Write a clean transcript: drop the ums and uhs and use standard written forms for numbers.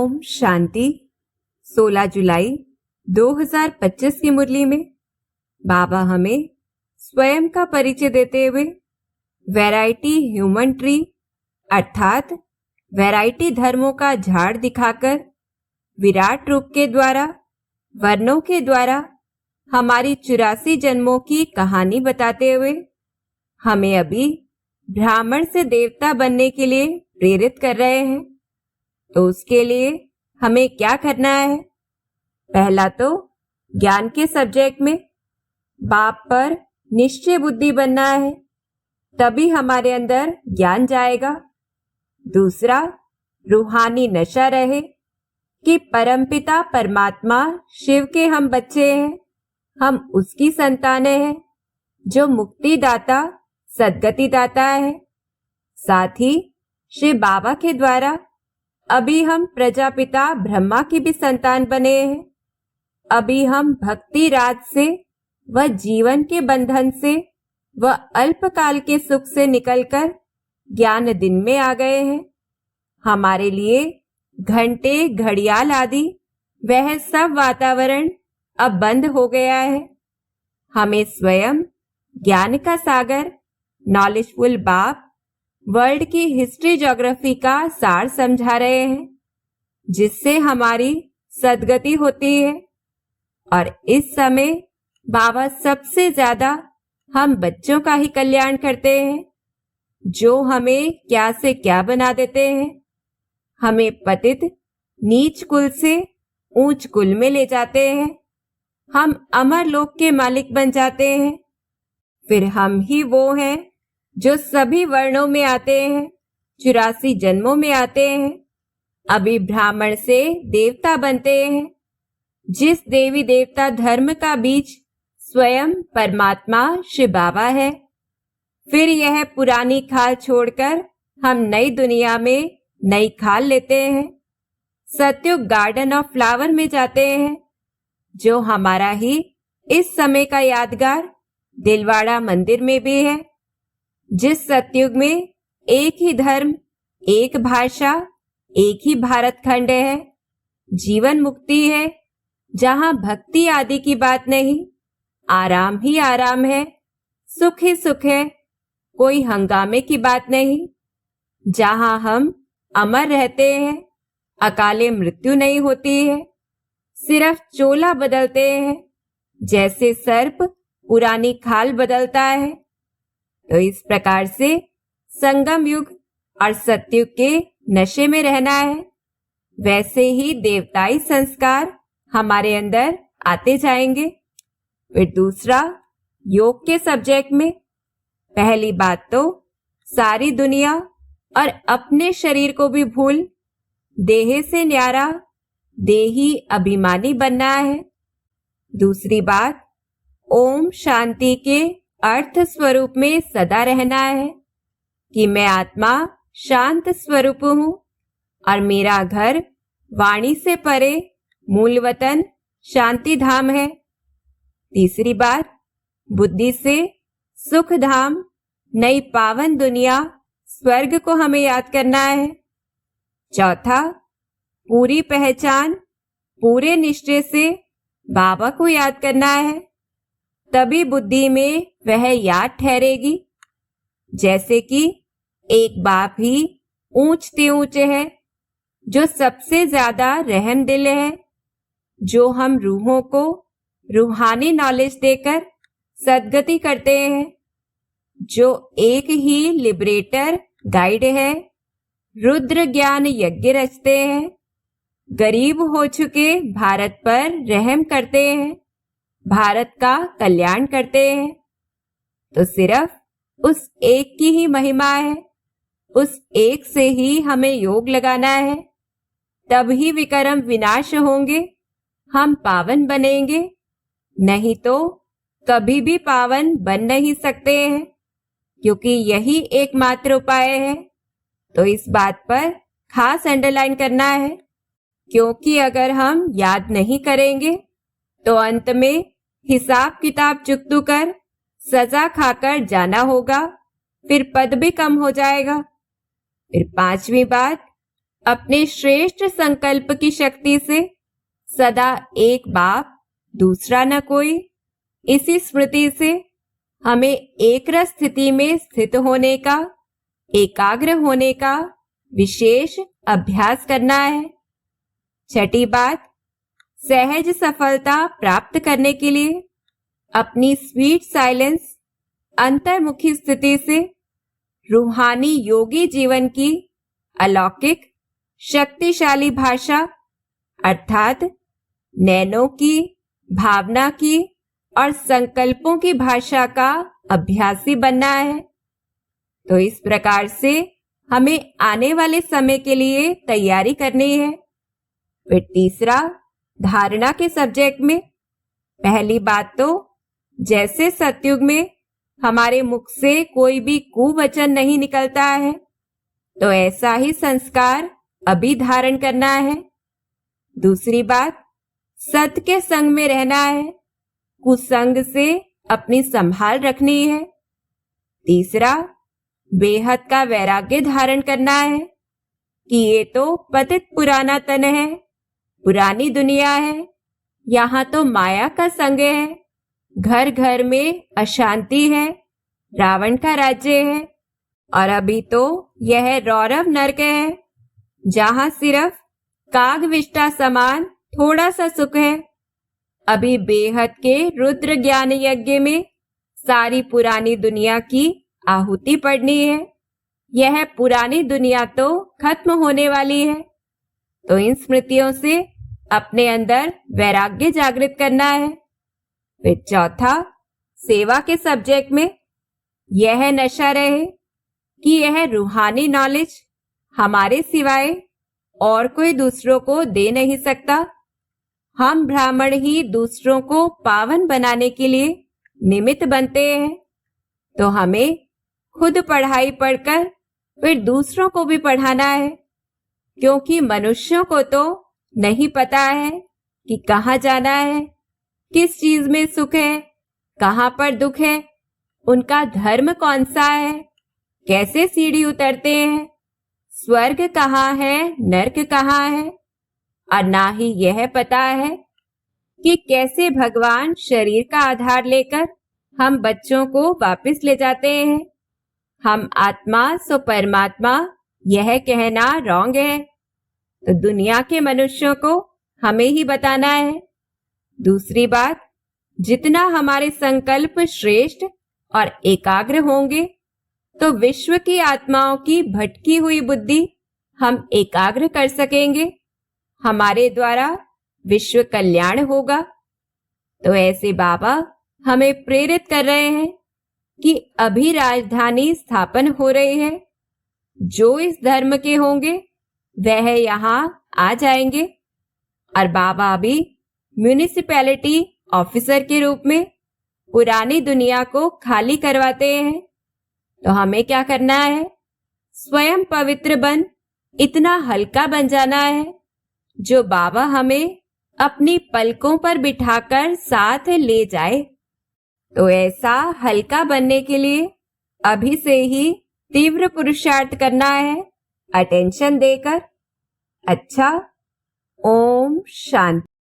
ओम शांति। 16 जुलाई 2025 की मुरली में बाबा हमें स्वयं का परिचय देते हुए वैरायटी ह्यूमन ट्री अर्थात वैरायटी धर्मों का झाड़ दिखाकर विराट रूप के द्वारा वर्णों के द्वारा हमारी 84 जन्मों की कहानी बताते हुए हमें अभी ब्राह्मण से देवता बनने के लिए प्रेरित कर रहे हैं। तो उसके लिए हमें क्या करना है? पहला तो ज्ञान के सब्जेक्ट में बाप पर निश्चय बुद्धि बनना है, तभी हमारे अंदर ज्ञान जाएगा। दूसरा, रूहानी नशा रहे कि परमपिता परमात्मा शिव के हम बच्चे हैं, हम उसकी संतानें हैं जो मुक्ति दाता सद्गति दाता है। साथ ही शिव बाबा के द्वारा अभी हम प्रजापिता ब्रह्मा की भी संतान बने हैं। अभी हम भक्ति राज से व जीवन के बंधन से व अल्पकाल के सुख से निकलकर ज्ञान दिन में आ गए हैं। हमारे लिए घंटे घड़ियाल आदि वह सब वातावरण अब बंद हो गया है। हमें स्वयं ज्ञान का सागर नॉलेजफुल बाप वर्ल्ड की हिस्ट्री ज्योग्राफी का सार समझा रहे हैं, जिससे हमारी सद्गति होती है। और इस समय बाबा सबसे ज्यादा हम बच्चों का ही कल्याण करते हैं, जो हमें क्या से क्या बना देते हैं। हमें पतित नीच कुल से ऊंच कुल में ले जाते हैं। हम अमर लोक के मालिक बन जाते हैं। फिर हम ही वो हैं जो सभी वर्णों में आते हैं, 84 जन्मों में आते हैं, अभी ब्राह्मण से देवता बनते हैं। जिस देवी देवता धर्म का बीज स्वयं परमात्मा शिव बाबा है। फिर यह पुरानी खाल छोड़कर हम नई दुनिया में नई खाल लेते हैं। सत्युग गार्डन ऑफ फ्लावर में जाते हैं, जो हमारा ही इस समय का यादगार दिलवाड़ा मंदिर में भी है। जिस सतयुग में एक ही धर्म, एक भाषा, एक ही भारत खंड है, जीवन मुक्ति है, जहां भक्ति आदि की बात नहीं, आराम ही आराम है, सुख ही सुख है, कोई हंगामे की बात नहीं, जहां हम अमर रहते हैं, अकाले मृत्यु नहीं होती है, सिर्फ चोला बदलते हैं, जैसे सर्प पुरानी खाल बदलता है। तो इस प्रकार से संगम युग और सतयुग के नशे में रहना है। वैसे ही देवताई संस्कार हमारे अंदर आते जाएंगे। फिर दूसरा, योग के सब्जेक्ट में पहली बात तो सारी दुनिया और अपने शरीर को भी भूल देह से न्यारा देही अभिमानी बनना है। दूसरी बात, ओम शांति के अर्थ स्वरूप में सदा रहना है कि मैं आत्मा शांत स्वरूप हूँ और मेरा घर वाणी से परे मूल वतन शांति धाम है। तीसरी बात, बुद्धि से सुख धाम नई पावन दुनिया स्वर्ग को हमें याद करना है। चौथा, पूरी पहचान पूरे निश्चय से बाबा को याद करना है, तभी बुद्धि में वह याद ठहरेगी। जैसे कि एक बाप ही ऊंचते ऊंचे है, जो सबसे ज्यादा रहम दिल है, जो हम रूहों को रूहानी नॉलेज देकर सद्गति करते हैं, जो एक ही लिबरेटर गाइड है, रुद्र ज्ञान यज्ञ रचते हैं, गरीब हो चुके भारत पर रहम करते हैं, भारत का कल्याण करते हैं। तो सिर्फ उस एक की ही महिमा है, उस एक से ही हमें योग लगाना है, तब ही विकर्म विनाश होंगे, हम पावन बनेंगे। नहीं तो कभी भी पावन बन नहीं सकते हैं, क्योंकि यही एकमात्र उपाय है। तो इस बात पर खास अंडरलाइन करना है, क्योंकि अगर हम याद नहीं करेंगे तो अंत में हिसाब किताब चुकतू कर सजा खाकर जाना होगा, फिर पद भी कम हो जाएगा। फिर पांचवी बात, अपने श्रेष्ठ संकल्प की शक्ति से सदा एक बाप दूसरा न कोई, इसी स्मृति से हमें एक रस स्थिति में स्थित होने का, एकाग्र होने का विशेष अभ्यास करना है। छठी बात, सहज सफलता प्राप्त करने के लिए अपनी स्वीट साइलेंस अंतर्मुखी स्थिति से रूहानी योगी जीवन की अलौकिक शक्तिशाली भाषा अर्थात नैनों की, भावना की और संकल्पों की भाषा का अभ्यासी बनना है। तो इस प्रकार से हमें आने वाले समय के लिए तैयारी करनी है। फिर तीसरा, धारणा के सब्जेक्ट में पहली बात तो जैसे सतयुग में हमारे मुख से कोई भी कुवचन नहीं निकलता है, तो ऐसा ही संस्कार अभी धारण करना है। दूसरी बात, सत्य के संग में रहना है, कुसंग से अपनी संभाल रखनी है। तीसरा, बेहद का वैराग्य धारण करना है कि ये तो पतित पुराना तन है, पुरानी दुनिया है, यहाँ तो माया का संग है, घर घर में अशांति है, रावण का राज्य है और अभी तो यह रौरव नरक है जहां सिर्फ कागविष्टा समान थोड़ा सा सुख है। अभी बेहद के रुद्र ज्ञान यज्ञ में सारी पुरानी दुनिया की आहुति पड़नी है। यह पुरानी दुनिया तो खत्म होने वाली है। तो इन स्मृतियों से अपने अंदर वैराग्य जागृत करना है। फिर चौथा, सेवा के सब्जेक्ट में यह नशा रहे कि यह रूहानी नॉलेज हमारे सिवाय और कोई दूसरों को दे नहीं सकता। हम ब्राह्मण ही दूसरों को पावन बनाने के लिए निमित्त बनते हैं। तो हमें खुद पढ़ाई पढ़कर फिर दूसरों को भी पढ़ाना है, क्योंकि मनुष्यों को तो नहीं पता है कि कहाँ जाना है, किस चीज में सुख है, कहाँ पर दुख है, उनका धर्म कौन सा है, कैसे सीढ़ी उतरते हैं, स्वर्ग कहाँ है, नर्क कहाँ है, और ना ही यह पता है कि कैसे भगवान शरीर का आधार लेकर हम बच्चों को वापस ले जाते हैं। हम आत्मा सो परमात्मा यह कहना रॉन्ग है। तो दुनिया के मनुष्यों को हमें ही बताना है। दूसरी बात, जितना हमारे संकल्प श्रेष्ठ और एकाग्र होंगे तो विश्व की आत्माओं की भटकी हुई बुद्धि हम एकाग्र कर सकेंगे। हमारे द्वारा विश्व कल्याण होगा। तो ऐसे बाबा हमें प्रेरित कर रहे हैं कि अभी राजधानी स्थापन हो रही है। जो इस धर्म के होंगे वह यहाँ आ जाएंगे और बाबा अभी म्यूनिसिपैलिटी ऑफिसर के रूप में पुरानी दुनिया को खाली करवाते हैं। तो हमें क्या करना है? स्वयं पवित्र बन इतना हल्का बन जाना है जो बाबा हमें अपनी पलकों पर बिठाकर साथ ले जाए। तो ऐसा हल्का बनने के लिए अभी से ही तीव्र पुरुषार्थ करना है, अटेंशन देकर। अच्छा, ओम शांति।